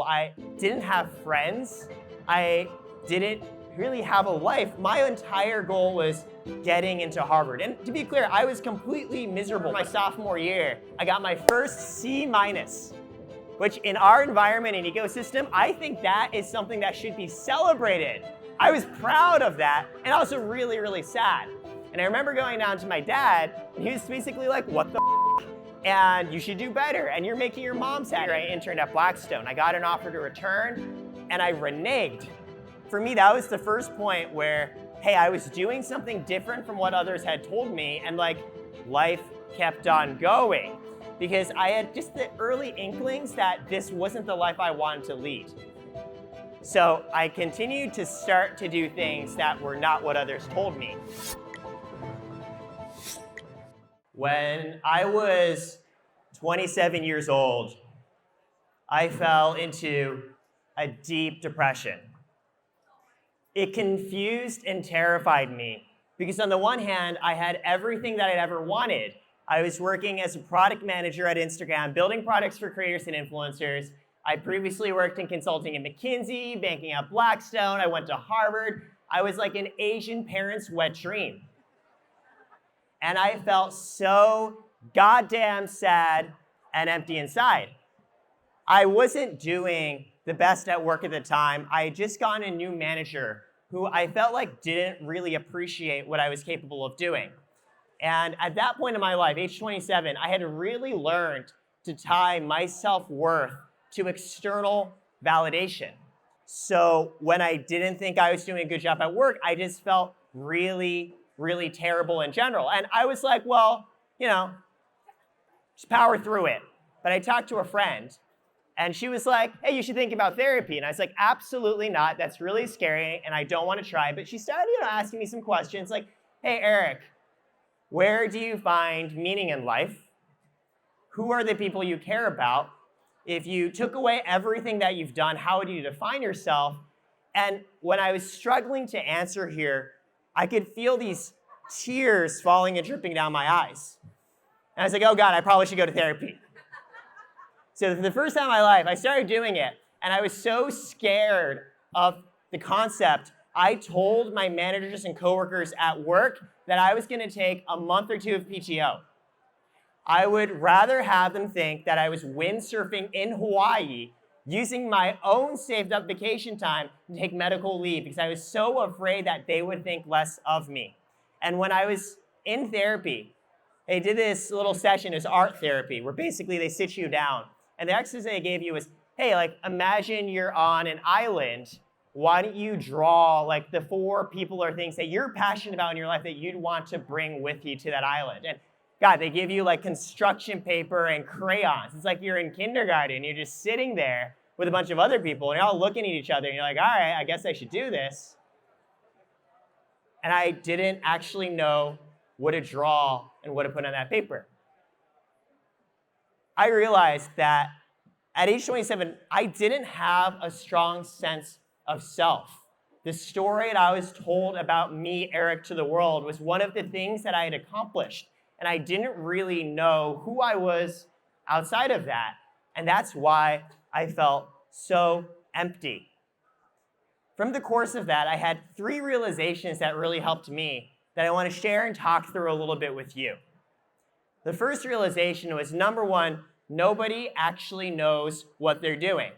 I didn't have friends. I didn't really have a life. My entire goal was getting into Harvard. And to be clear, I was completely miserable. My sophomore year, I got my first C-, which in our environment and ecosystem, I think that is something that should be celebrated. I was proud of that and also really, really sad. And I remember going down to my dad, and he was basically like, what the and you should do better, and you're making your mom sad. I interned at Blackstone. I got an offer to return, and I reneged. For me, that was the first point where, hey, I was doing something different from what others had told me, and like, life kept on going. Because I had just the early inklings that this wasn't the life I wanted to lead. So I continued to start to do things that were not what others told me. When I was 27 years old, I fell into a deep depression. It confused and terrified me because on the one hand, I had everything that I'd ever wanted. I was working as a product manager at Instagram, building products for creators and influencers. I previously worked in consulting at McKinsey, banking at Blackstone. I went to Harvard. I was like an Asian parent's wet dream. And I felt so goddamn sad and empty inside. I wasn't doing the best at work at the time. I had just gotten a new manager who I felt like didn't really appreciate what I was capable of doing. And at that point in my life, age 27, I had really learned to tie my self-worth to external validation. So when I didn't think I was doing a good job at work, I just felt really terrible in general. And I was like, well, just power through it. But I talked to a friend, and she was like, hey, you should think about therapy. And I was like, absolutely not. That's really scary, and I don't want to try. But she started asking me some questions like, hey, Eric, where do you find meaning in life? Who are the people you care about? If you took away everything that you've done, how would you define yourself? And when I was struggling to answer here, I could feel these tears falling and dripping down my eyes. And I was like, oh God, I probably should go to therapy. So for the first time in my life, I started doing it. And I was so scared of the concept, I told my managers and coworkers at work that I was gonna take a month or two of PTO. I would rather have them think that I was windsurfing in Hawaii using my own saved up vacation time to take medical leave because I was so afraid that they would think less of me. And when I was in therapy, they did this little session, it's art therapy, where basically they sit you down. And the exercise they gave you was, hey, imagine you're on an island. Why don't you draw the 4 people or things that you're passionate about in your life that you'd want to bring with you to that island? And God, they give you construction paper and crayons. It's like you're in kindergarten. You're just sitting there with a bunch of other people, and you're all looking at each other, and you're like, all right, I guess I should do this. And I didn't actually know what to draw and what to put on that paper. I realized that at age 27, I didn't have a strong sense of self. The story that I was told about me, Eric, to the world was one of the things that I had accomplished. And I didn't really know who I was outside of that. And that's why I felt so empty. From the course of that, I had 3 realizations that really helped me that I want to share and talk through a little bit with you. The first realization was, number 1, nobody actually knows what they're doing.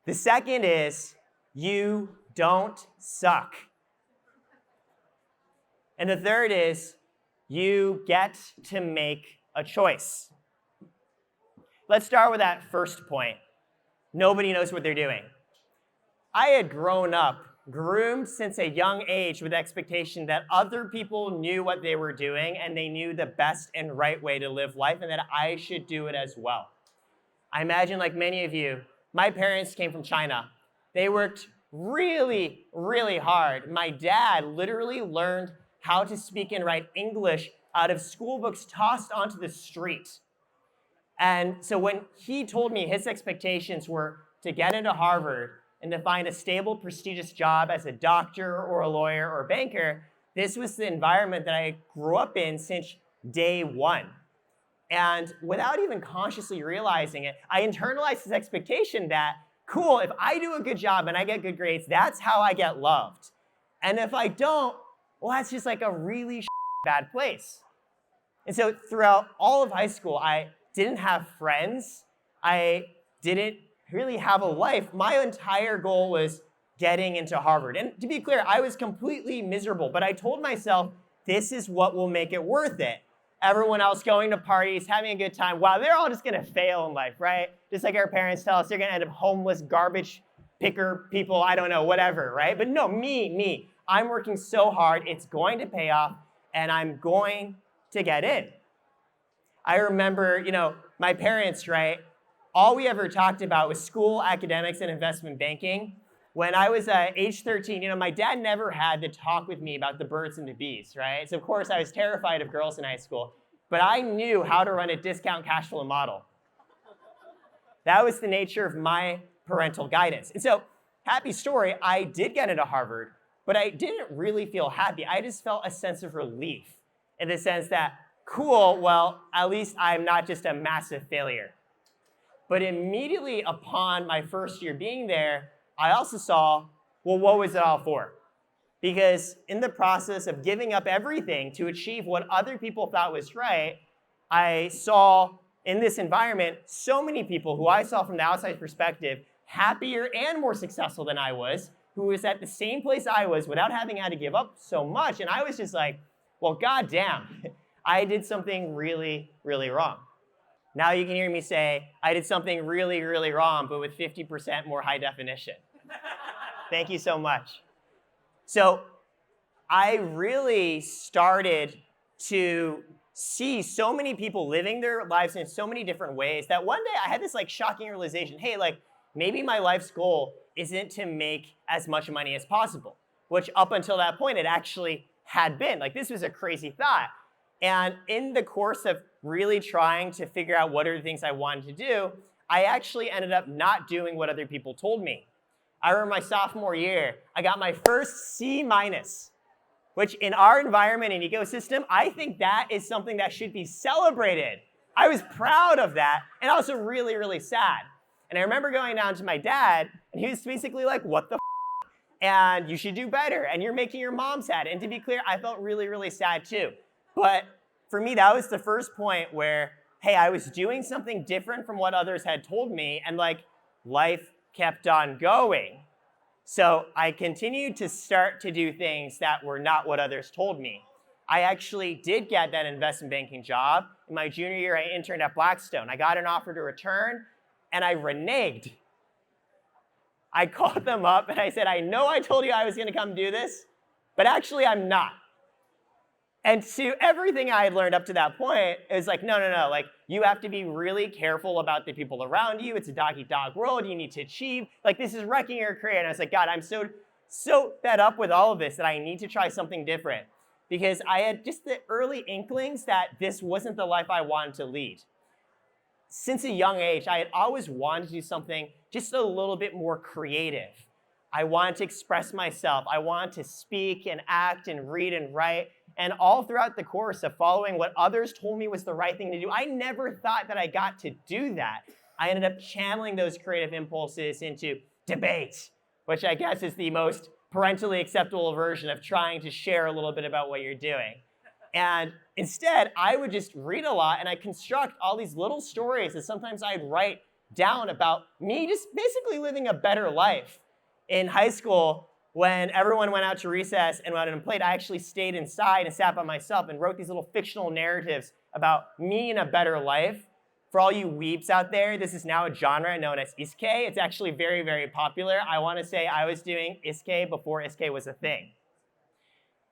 The second is, you don't suck. And the third is, you get to make a choice. Let's start with that first point. Nobody knows what they're doing. I had grown up, groomed since a young age with the expectation that other people knew what they were doing and they knew the best and right way to live life and that I should do it as well. I imagine, like many of you, my parents came from China. They worked really hard. My dad literally learned how to speak and write English out of school books tossed onto the street. And so when he told me his expectations were to get into Harvard and to find a stable, prestigious job as a doctor or a lawyer or a banker, this was the environment that I grew up in since day one. And without even consciously realizing it, I internalized this expectation that, cool, if I do a good job and I get good grades, that's how I get loved. And if I don't, well, that's just like a really bad place. And so throughout all of high school, I didn't have friends. I didn't really have a life. My entire goal was getting into Harvard. And to be clear, I was completely miserable, but I told myself, this is what will make it worth it. Everyone else going to parties, having a good time. Wow, they're all just gonna fail in life, right? Just like our parents tell us, they're gonna end up homeless, garbage picker people, I don't know, whatever, right? But no, me. I'm working so hard, it's going to pay off, and I'm going to get in. I remember, my parents, right? All we ever talked about was school, academics, and investment banking. When I was age 13, my dad never had to talk with me about the birds and the bees, right? So of course I was terrified of girls in high school, but I knew how to run a discount cash flow model. That was the nature of my parental guidance. And so, happy story, I did get into Harvard, but I didn't really feel happy. I just felt a sense of relief in the sense that, cool, well, at least I'm not just a massive failure. But immediately upon my first year being there, I also saw, well, what was it all for? Because in the process of giving up everything to achieve what other people thought was right, I saw in this environment so many people who I saw from the outside perspective happier and more successful than I was, who was at the same place I was without having had to give up so much. And I was just like, well, goddamn, I did something really, really wrong. Now you can hear me say, I did something really, really wrong, but with 50% more high definition. Thank you so much. So I really started to see so many people living their lives in so many different ways that one day I had this shocking realization, hey, maybe my life's goal isn't to make as much money as possible, which up until that point it actually had been. This was a crazy thought. And in the course of really trying to figure out what are the things I wanted to do, I actually ended up not doing what other people told me. I remember my sophomore year, I got my first C-, which in our environment and ecosystem, I think that is something that should be celebrated. I was proud of that and also really, really sad. And I remember going down to my dad, and he was basically like, what the f***? And you should do better, and you're making your mom sad. And to be clear, I felt really, really sad too. But for me, that was the first point where, hey, I was doing something different from what others had told me, and life kept on going. So I continued to start to do things that were not what others told me. I actually did get that investment banking job. In my junior year, I interned at Blackstone. I got an offer to return, and I reneged. I called them up, and I said, I know I told you I was going to come do this, but actually I'm not. And to everything I had learned up to that point, it was no, you have to be really careful about the people around you. It's a dog-eat-dog world. You need to achieve. This is wrecking your career. And I was like, God, I'm so fed up with all of this that I need to try something different. Because I had just the early inklings that this wasn't the life I wanted to lead. Since a young age, I had always wanted to do something just a little bit more creative. I wanted to express myself. I wanted to speak and act and read and write. And all throughout the course of following what others told me was the right thing to do, I never thought that I got to do that. I ended up channeling those creative impulses into debate, which I guess is the most parentally acceptable version of trying to share a little bit about what you're doing. And instead, I would just read a lot, and I'd construct all these little stories that sometimes I'd write down about me just basically living a better life. In high school, when everyone went out to recess and went out and played, I actually stayed inside and sat by myself and wrote these little fictional narratives about me and a better life. For all you weeps out there, this is now a genre known as isekai. It's actually very, very popular. I want to say I was doing isekai before isekai was a thing.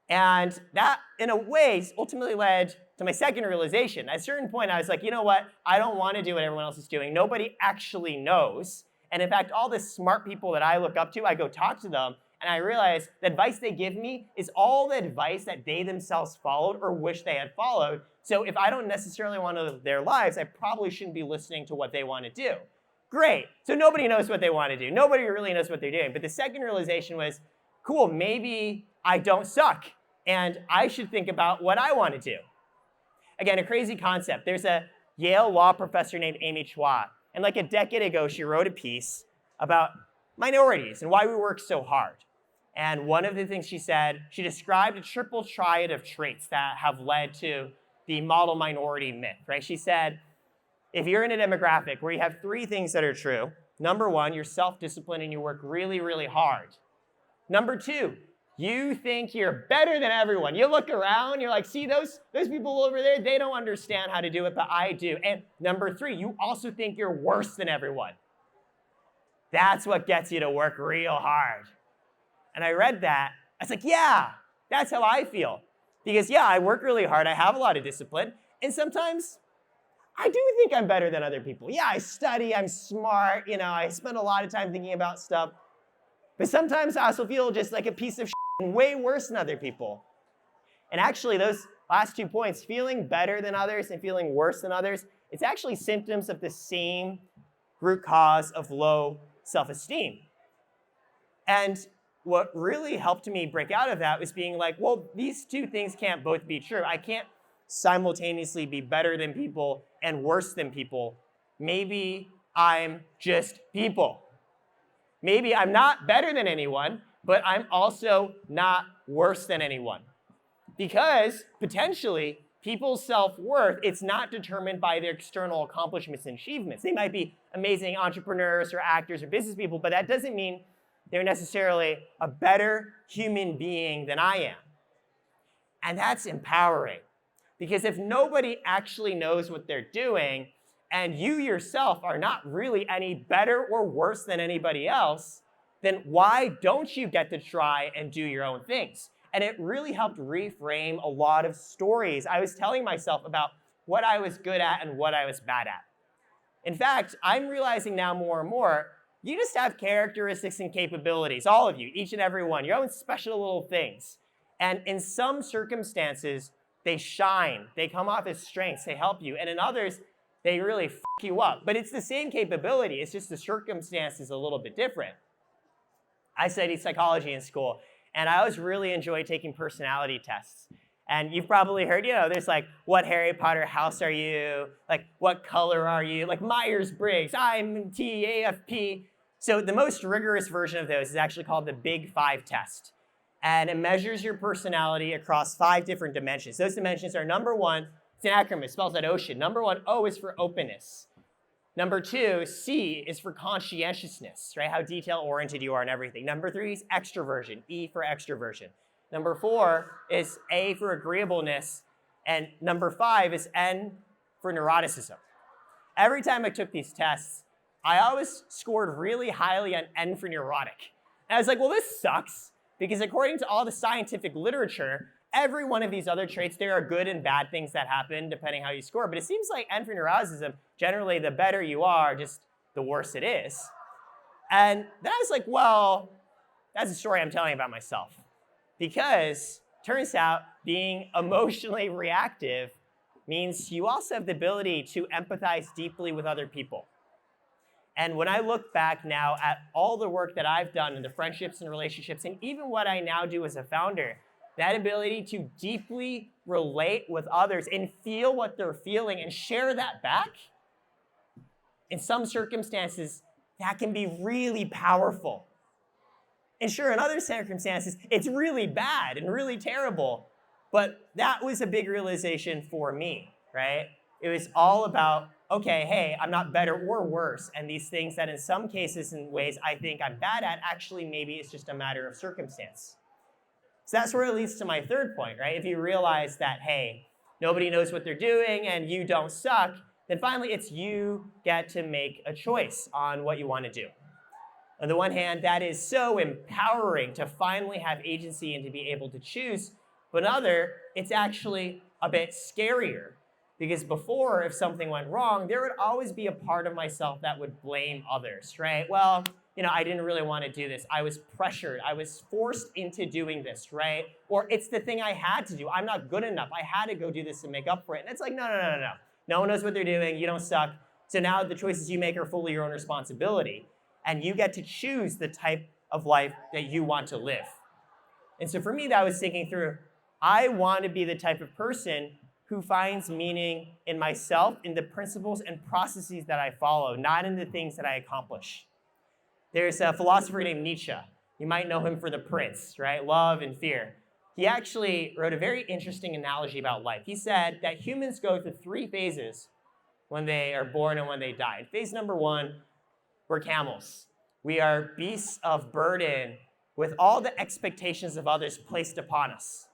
And that, in a way, ultimately led to my second realization. At a certain point, I was like, you know what? I don't want to do what everyone else is doing. Nobody actually knows. And in fact, all the smart people that I look up to, I go talk to them, and I realize the advice they give me is all the advice that they themselves followed or wish they had followed. So if I don't necessarily want to live their lives, I probably shouldn't be listening to what they want to do. Great. So nobody knows what they want to do. Nobody really knows what they're doing. But the second realization was, cool, maybe I don't suck, and I should think about what I want to do. Again, a crazy concept. There's a Yale law professor named Amy Chua. And like a decade ago, she wrote a piece about minorities and why we work so hard. And one of the things she said, she described a triple triad of traits that have led to the model minority myth, right? She said, if you're in a demographic where you have three things that are true, number one, you're self-disciplined and you work really, really hard. Number two, you think you're better than everyone. You look around, you're like, see those people over there, they don't understand how to do it, but I do. And number three, you also think you're worse than everyone. That's what gets you to work real hard. And I read that. I was like, yeah, that's how I feel. Because yeah, I work really hard. I have a lot of discipline. And sometimes I do think I'm better than other people. Yeah, I study, I'm smart, I spend a lot of time thinking about stuff. But sometimes I also feel just like a piece of shit and way worse than other people. And actually, those last 2 points, feeling better than others and feeling worse than others, it's actually symptoms of the same root cause of low self-esteem. And what really helped me break out of that was being like, well, these two things can't both be true. I can't simultaneously be better than people and worse than people. Maybe I'm just people. Maybe I'm not better than anyone, but I'm also not worse than anyone. Because potentially, people's self-worth, it's not determined by their external accomplishments and achievements. They might be amazing entrepreneurs or actors or business people, but that doesn't mean they're necessarily a better human being than I am. And that's empowering. Because if nobody actually knows what they're doing, and you yourself are not really any better or worse than anybody else, then why don't you get to try and do your own things? And it really helped reframe a lot of stories I was telling myself about what I was good at and what I was bad at. In fact, I'm realizing now more and more, you just have characteristics and capabilities, all of you, each and every one, your own special little things. And in some circumstances, they shine, they come off as strengths, they help you. And in others, they really f you up. But it's the same capability, it's just the circumstance is a little bit different. I studied psychology in school, and I always really enjoyed taking personality tests. And you've probably heard, there's like, what Harry Potter house are you? Like, what color are you? Like Myers-Briggs, I'm TAFP. So the most rigorous version of those is actually called the Big Five test. And it measures your personality across 5 different dimensions. Those dimensions are number 1, it's an acronym, it spells out ocean. Number 1, O is for openness. Number 2, C is for conscientiousness, right? How detail-oriented you are and everything. Number 3 is extroversion, E for extroversion. Number 4 is A for agreeableness. And number 5 is N for neuroticism. Every time I took these tests, I always scored really highly on N for neurotic. And I was like, well, this sucks, because according to all the scientific literature, every one of these other traits, there are good and bad things that happen depending how you score. But it seems like N for neuroticism, generally the better you are, just the worse it is. And then I was like, well, that's a story I'm telling about myself. Because turns out being emotionally reactive means you also have the ability to empathize deeply with other people. And when I look back now at all the work that I've done in the friendships and relationships, and even what I now do as a founder, that ability to deeply relate with others and feel what they're feeling and share that back, in some circumstances, that can be really powerful. And sure, in other circumstances, it's really bad and really terrible. But that was a big realization for me, right? It was all about, okay, hey, I'm not better or worse. And these things that in some cases and ways I think I'm bad at, actually maybe it's just a matter of circumstance. So that's where it leads to my third point, right? If you realize that, hey, nobody knows what they're doing and you don't suck, then finally it's you get to make a choice on what you want to do. On the one hand, that is so empowering to finally have agency and to be able to choose. But on the other, it's actually a bit scarier. Because before, if something went wrong, there would always be a part of myself that would blame others, right? Well, I didn't really want to do this. I was pressured. I was forced into doing this, right? Or it's the thing I had to do. I'm not good enough. I had to go do this to make up for it. And it's like, no. No one knows what they're doing. You don't suck. So now the choices you make are fully your own responsibility. And you get to choose the type of life that you want to live. And so for me, that was thinking through, I want to be the type of person who finds meaning in myself, in the principles and processes that I follow, not in the things that I accomplish. There's a philosopher named Nietzsche. You might know him for The Prince, right? Love and Fear. He actually wrote a very interesting analogy about life. He said that humans go through 3 phases when they are born and when they die. Phase number 1, we're camels. We are beasts of burden with all the expectations of others placed upon us.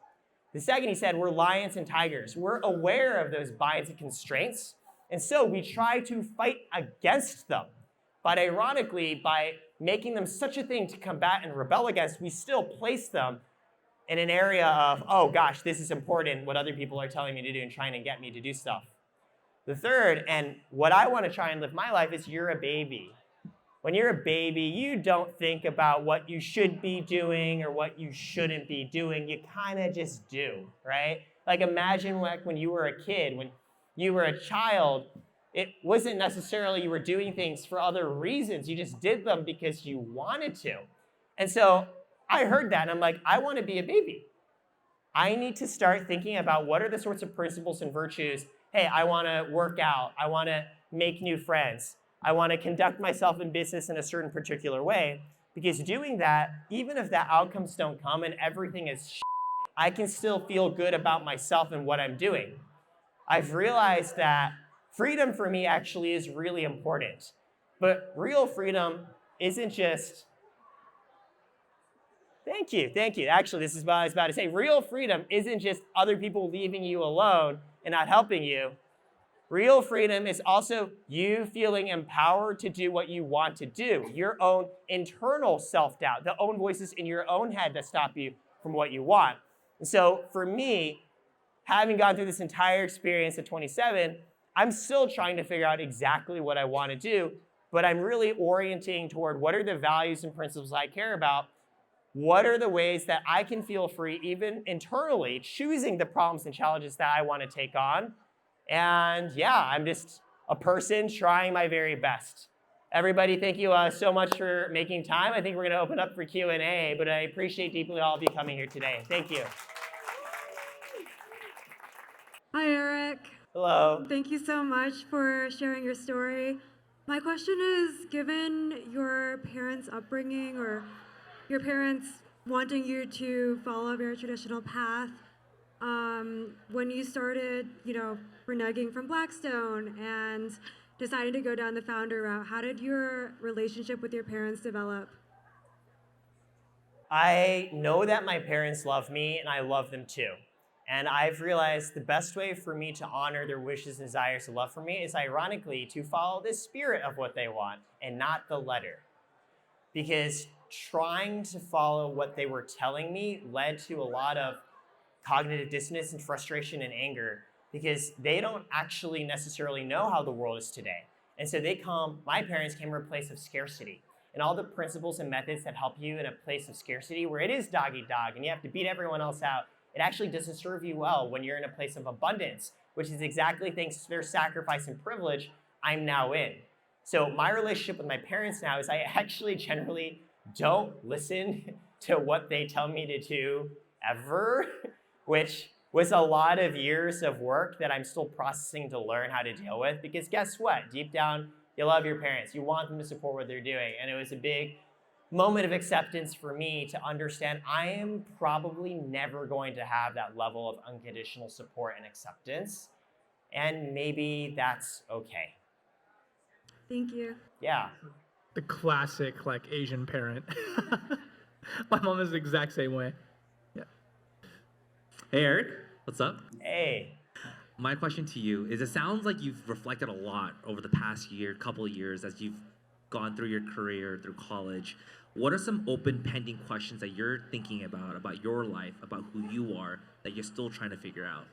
The second, he said, we're lions and tigers. We're aware of those binds and constraints, and so we try to fight against them. But ironically, by making them such a thing to combat and rebel against, we still place them in an area of, oh gosh, this is important, what other people are telling me to do and trying to get me to do stuff. The third, and what I want to try and live my life, is you're a baby. When you're a baby, you don't think about what you should be doing or what you shouldn't be doing. You kind of just do, right? Like imagine like when you were a kid, when you were a child, it wasn't necessarily you were doing things for other reasons. You just did them because you wanted to. And so I heard that and I'm like, I want to be a baby. I need to start thinking about what are the sorts of principles and virtues. Hey, I want to work out. I want to make new friends. I want to conduct myself in business in a certain particular way. Because doing that, even if the outcomes don't come and everything is shit, I can still feel good about myself and what I'm doing. I've realized that freedom for me actually is really important. But real freedom isn't just, thank you. Actually, this is what I was about to say. Real freedom isn't just other people leaving you alone and not helping you. Real freedom is also you feeling empowered to do what you want to do. Your own internal self-doubt, the own voices in your own head that stop you from what you want. And so for me, having gone through this entire experience at 27, I'm still trying to figure out exactly what I want to do, but I'm really orienting toward what are the values and principles I care about. What are the ways that I can feel free, even internally, choosing the problems and challenges that I want to take on. And yeah, I'm just a person trying my very best. Everybody, thank you so much for making time. I think we're going to open up for Q&A, but I appreciate deeply all of you coming here today. Thank you. Hi, Eric. Hello. Thank you so much for sharing your story. My question is, given your parents' upbringing or your parents wanting you to follow a very traditional path, when you started, reneging from Blackstone and deciding to go down the founder route, how did your relationship with your parents develop? I know that my parents love me and I love them too. And I've realized the best way for me to honor their wishes and desires of love for me is ironically to follow the spirit of what they want and not the letter. Because trying to follow what they were telling me led to a lot of cognitive dissonance and frustration and anger because they don't actually necessarily know how the world is today. And so my parents came from a place of scarcity. And all the principles and methods that help you in a place of scarcity where it is dog eat dog and you have to beat everyone else out, it actually doesn't serve you well when you're in a place of abundance, which is exactly thanks to their sacrifice and privilege I'm now in. So my relationship with my parents now is I actually generally don't listen to what they tell me to do ever, which was a lot of years of work that I'm still processing to learn how to deal with. Because guess what? Deep down, you love your parents. You want them to support what they're doing. And it was a big moment of acceptance for me to understand I am probably never going to have that level of unconditional support and acceptance. And maybe that's okay. Thank you. Yeah. The classic, Asian parent. My mom is the exact same way. Yeah. Hey, Eric. What's up? Hey. My question to you is, it sounds like you've reflected a lot over the past couple of years as you've gone through your career, through college. What are some open pending questions that you're thinking about your life, about who you are, that you're still trying to figure out?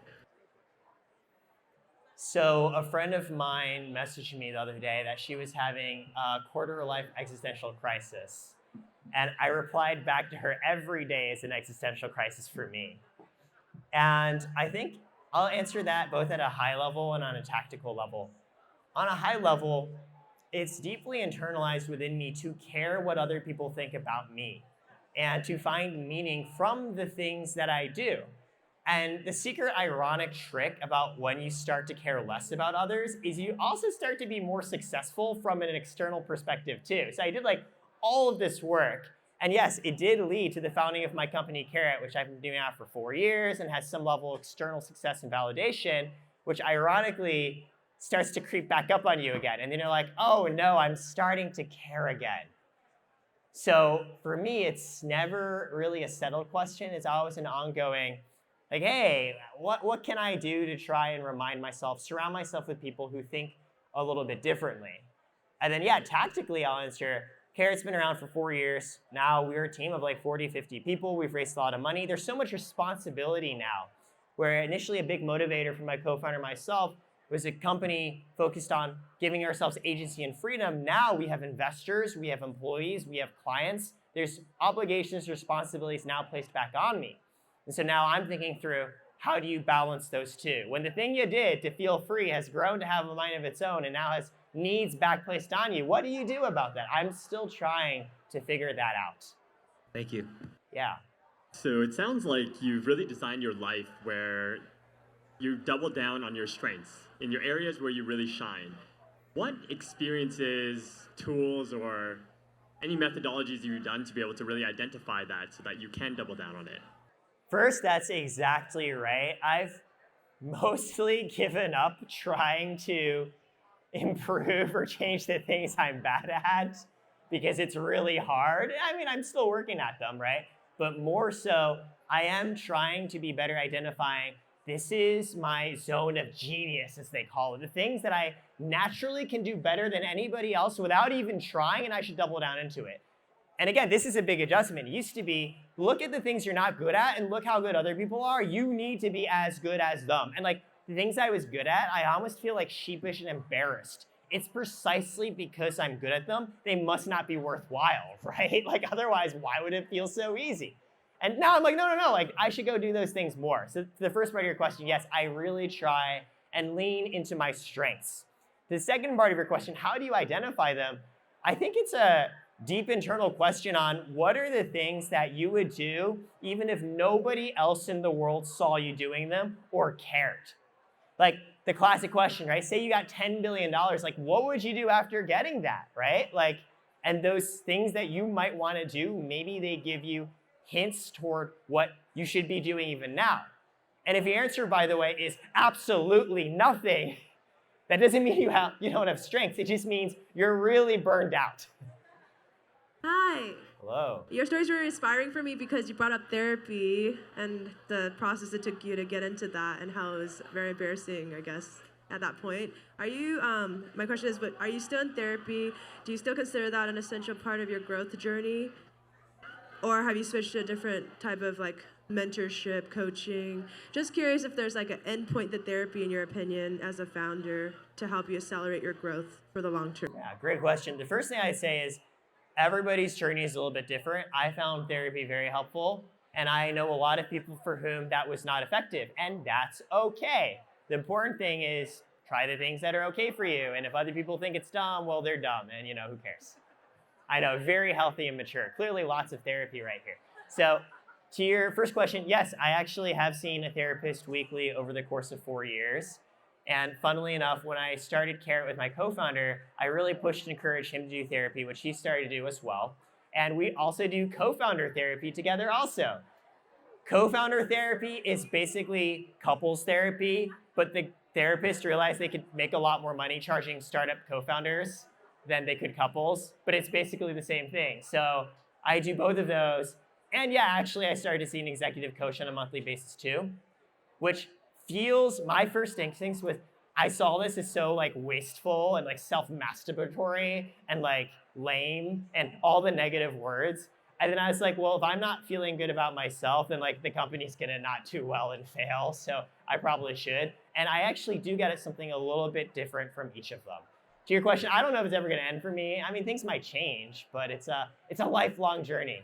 So a friend of mine messaged me the other day that she was having a quarter-life existential crisis. And I replied back to her, every day is an existential crisis for me. And I think I'll answer that both at a high level and on a tactical level. On a high level, it's deeply internalized within me to care what other people think about me and to find meaning from the things that I do. And the secret ironic trick about when you start to care less about others is you also start to be more successful from an external perspective too. So I did like all of this work. And yes, it did lead to the founding of my company, Karat, which I've been doing now for 4 years and has some level of external success and validation, which ironically starts to creep back up on you again. And then you're like, oh no, I'm starting to care again. So for me, it's never really a settled question. It's always an ongoing, like, hey, what can I do to try and remind myself, surround myself with people who think a little bit differently? And then, yeah, tactically, I'll answer, Karat's been around for 4 years. Now we're a team of like 40, 50 people. We've raised a lot of money. There's so much responsibility now, where initially a big motivator for my co-founder and myself was a company focused on giving ourselves agency and freedom. Now we have investors, we have employees, we have clients. There's obligations, responsibilities now placed back on me. And so now I'm thinking through, how do you balance those two? When the thing you did to feel free has grown to have a mind of its own and now has needs back placed on you, what do you do about that? I'm still trying to figure that out. Thank you. Yeah. So it sounds like you've really designed your life where you double down on your strengths in your areas where you really shine. What experiences, tools, or any methodologies you've done to be able to really identify that so that you can double down on it? First, that's exactly right. I've mostly given up trying to improve or change the things I'm bad at because it's really hard. I mean, I'm still working at them, right? But more so, I am trying to be better identifying this is my zone of genius, as they call it. The things that I naturally can do better than anybody else without even trying, and I should double down into it. And again, this is a big adjustment. It used to be, look at the things you're not good at and look how good other people are. You need to be as good as them. And like the things I was good at, I almost feel like sheepish and embarrassed. It's precisely because I'm good at them, they must not be worthwhile, right? Like otherwise, why would it feel so easy? And now I'm like, no, like I should go do those things more. So to the first part of your question, yes, I really try and lean into my strengths. The second part of your question, how do you identify them? I think it's a deep internal question on what are the things that you would do even if nobody else in the world saw you doing them or cared. Like the classic question, right? Say you got $10 billion, like what would you do after getting that, right? Like, and those things that you might want to do, maybe they give you hints toward what you should be doing even now. And if your answer, by the way, is absolutely nothing, that doesn't mean you don't have strengths. It just means you're really burned out. Hi. Hello. Your stories were inspiring for me because you brought up therapy and the process it took you to get into that and how it was very embarrassing, I guess, at that point. Are you, my question is, but are you still in therapy? Do you still consider that an essential part of your growth journey? Or have you switched to a different type of like mentorship, coaching? Just curious if there's like an endpoint to therapy in your opinion as a founder to help you accelerate your growth for the long term. Yeah, great question. The first thing I'd say is everybody's journey is a little bit different. I found therapy very helpful, and I know a lot of people for whom that was not effective, and that's okay. The important thing is try the things that are okay for you, and if other people think it's dumb, well, they're dumb, and who cares? I know, very healthy and mature. Clearly lots of therapy right here. So to your first question, yes, I actually have seen a therapist weekly over the course of 4 years. And funnily enough, when I started Karat with my co-founder, I really pushed and encouraged him to do therapy, which he started to do as well. And we also do co-founder therapy together also. Co-founder therapy is basically couples therapy, but the therapist realized they could make a lot more money charging startup co-founders than they could couples, but it's basically the same thing. So I do both of those. And yeah, actually I started to see an executive coach on a monthly basis too, which feels, my first instincts with, I saw this as so like wasteful and like self-masturbatory and like lame and all the negative words. And then I was like, well, if I'm not feeling good about myself, then like the company's gonna not do well and fail. So I probably should. And I actually do get at something a little bit different from each of them. To your question, I don't know if it's ever gonna end for me. I mean, things might change, but it's a lifelong journey.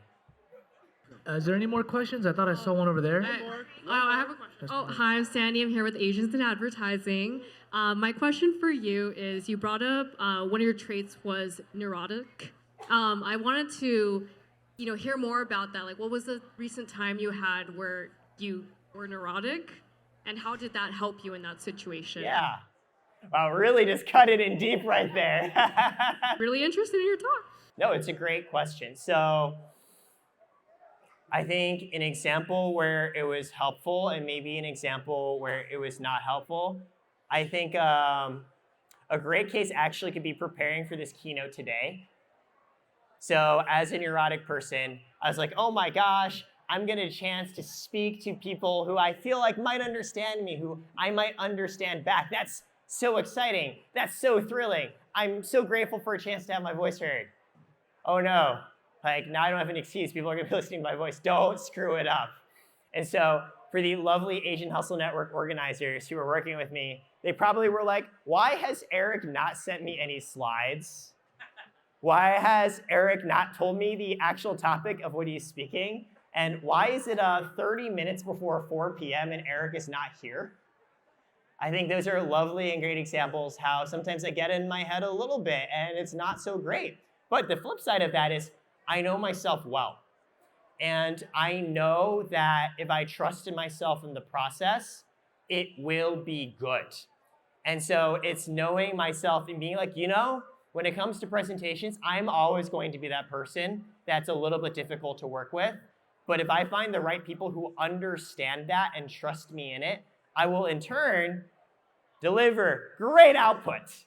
Is there any more questions? I thought I saw one over there. I have a question. Oh, hi, I'm Sandy. I'm here with Asians in Advertising. My question for you is, you brought up one of your traits was neurotic. I wanted to, hear more about that. Like, what was the recent time you had where you or neurotic? And how did that help you in that situation? Yeah. Wow, really just cut it in deep right there. Really interested in your talk. No, it's a great question. So I think an example where it was helpful and maybe an example where it was not helpful. I think a great case actually could be preparing for this keynote today. So as a neurotic person, I was like, oh my gosh, I'm getting a chance to speak to people who I feel like might understand me, who I might understand back. That's so exciting. That's so thrilling. I'm so grateful for a chance to have my voice heard. Oh no, like now I don't have an excuse. People are gonna be listening to my voice. Don't screw it up. And so for the lovely Asian Hustle Network organizers who were working with me, they probably were like, why has Eric not sent me any slides? Why has Eric not told me the actual topic of what he's speaking? And why is it 30 minutes before 4 p.m. and Eric is not here? I think those are lovely and great examples how sometimes I get in my head a little bit and it's not so great. But the flip side of that is I know myself well. And I know that if I trust in myself in the process, it will be good. And so it's knowing myself and being like, you know, when it comes to presentations, I'm always going to be that person that's a little bit difficult to work with. But if I find the right people who understand that and trust me in it, I will in turn deliver great output.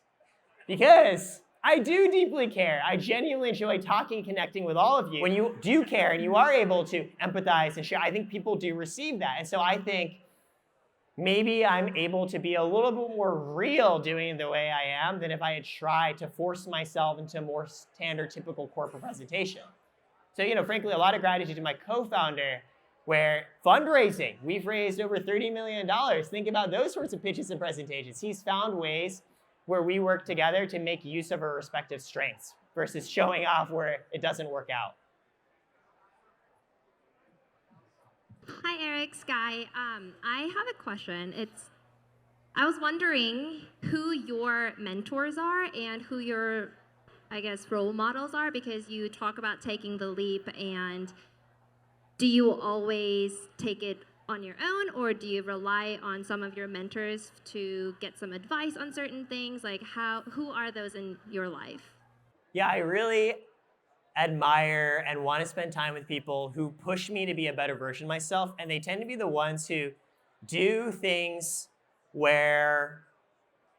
Because I do deeply care. I genuinely enjoy talking, connecting with all of you. When you do care and you are able to empathize and share, I think people do receive that. And so I think maybe I'm able to be a little bit more real doing it the way I am than if I had tried to force myself into a more standard, typical corporate presentation. So, you know, frankly, a lot of gratitude to my co-founder, where fundraising, we've raised over $30 million. Think about those sorts of pitches and presentations. He's found ways where we work together to make use of our respective strengths versus showing off where it doesn't work out. Hi, Eric, Sky. I have a question. I was wondering who your mentors are and who your, I guess, role models are, because you talk about taking the leap, and do you always take it on your own, or do you rely on some of your mentors to get some advice on certain things? Like who are those in your life? Yeah, I really admire and want to spend time with people who push me to be a better version of myself, and they tend to be the ones who do things where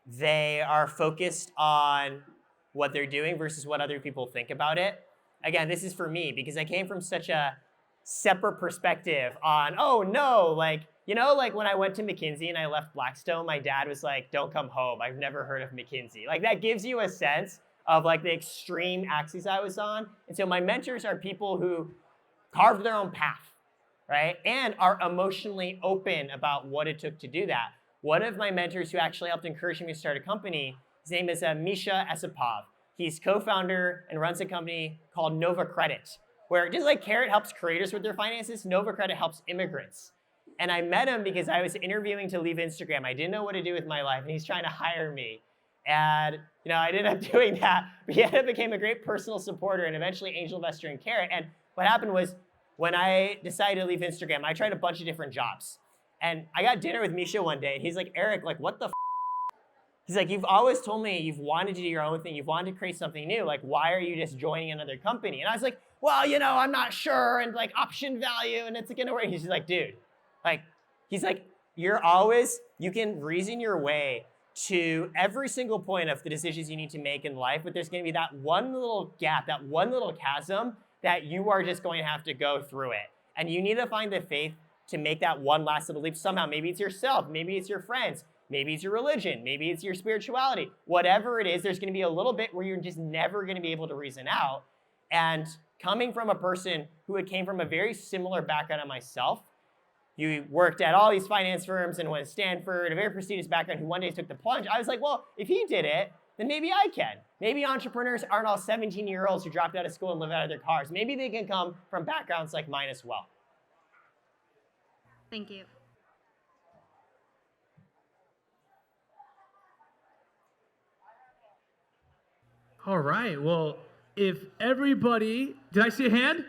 they are focused on what they're doing versus what other people think about it. Again, this is for me because I came from such a separate perspective on, oh no, like, you know, like when I went to McKinsey and I left Blackstone, my dad was like, don't come home, I've never heard of McKinsey. Like that gives you a sense of like the extreme axis I was on. And so my mentors are people who carved their own path, right? And are emotionally open about what it took to do that. One of my mentors who actually helped encourage me to start a company, his name is Misha Esipov. He's co-founder and runs a company called Nova Credit, where just like Karat helps creators with their finances, Nova Credit helps immigrants. And I met him because I was interviewing to leave Instagram. I didn't know what to do with my life, and he's trying to hire me. And you know, I ended up doing that, but he ended up became a great personal supporter and eventually angel investor in Karat. And what happened was, when I decided to leave Instagram, I tried a bunch of different jobs. And I got dinner with Misha one day, and he's like, Eric, like, what the f***? He's like, you've always told me you've wanted to do your own thing, you've wanted to create something new, like, why are you just joining another company? And I was like, well, you know, I'm not sure, and like, option value, and it's gonna work. He's like, dude, like, he's like, you can reason your way to every single point of the decisions you need to make in life, but there's gonna be that one little gap, that one little chasm that you are just going to have to go through it. And you need to find the faith to make that one last little leap somehow. Maybe it's yourself, maybe it's your friends, maybe it's your religion, maybe it's your spirituality. Whatever it is, there's gonna be a little bit where you're just never gonna be able to reason out. And coming from a person who came from a very similar background to myself, you worked at all these finance firms and went to Stanford, a very prestigious background, who one day took the plunge. I was like, well, if he did it, then maybe I can. Maybe entrepreneurs aren't all 17-year-olds who dropped out of school and live out of their cars. Maybe they can come from backgrounds like mine as well. Thank you. All right. Well, if everybody, did I see a hand?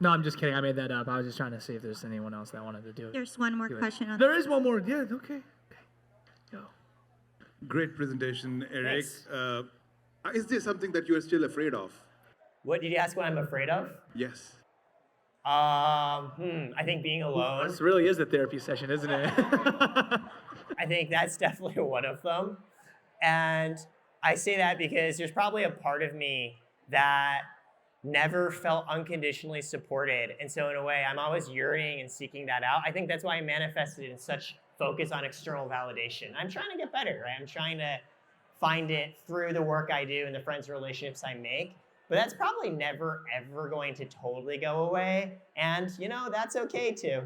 No, I'm just kidding. I made that up. I was just trying to see if there's anyone else that wanted to do it. There's one more question on There is one more. Yeah, okay. Go. Great presentation, Eric. Thanks. Is there something that you are still afraid of? What did you ask what I'm afraid of? Yes. I think being alone. This really is a therapy session, isn't it? I think that's definitely one of them. And I say that because there's probably a part of me that never felt unconditionally supported. And so in a way, I'm always yearning and seeking that out. I think that's why I manifested in such focus on external validation. I'm trying to get better, right? I'm trying to find it through the work I do and the friends and relationships I make. But that's probably never, ever going to totally go away. And, that's okay too.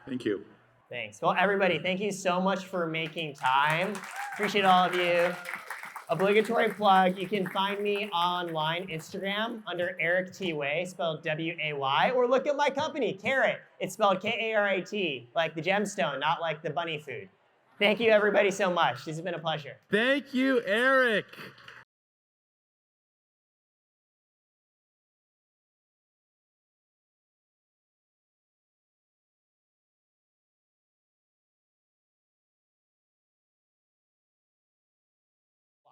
Thank you. Thanks. Well, everybody, thank you so much for making time. Appreciate all of you. Obligatory plug, you can find me online, Instagram, under Eric T. Way, spelled W-A-Y, or look at my company, Karat. It's spelled K-A-R-A-T, like the gemstone, not like the bunny food. Thank you, everybody, so much. This has been a pleasure. Thank you, Eric.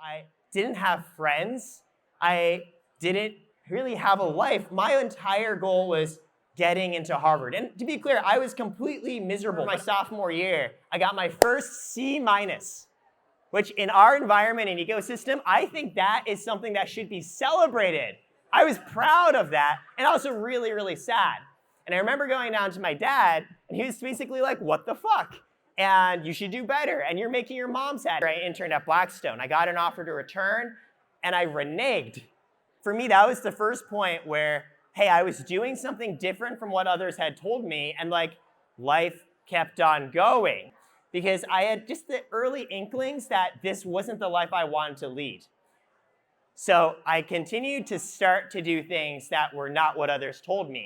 I didn't have friends. I didn't really have a life. My entire goal was getting into Harvard. And to be clear, I was completely miserable. My sophomore year, I got my first C-, which in our environment and ecosystem, I think that is something that should be celebrated. I was proud of that and also really, really sad. And I remember going down to my dad, and he was basically like, what the fuck? And you should do better, and you're making your mom sad. I interned at Blackstone. I got an offer to return, and I reneged. For me, that was the first point where, hey, I was doing something different from what others had told me, and life kept on going. Because I had just the early inklings that this wasn't the life I wanted to lead. So I continued to start to do things that were not what others told me.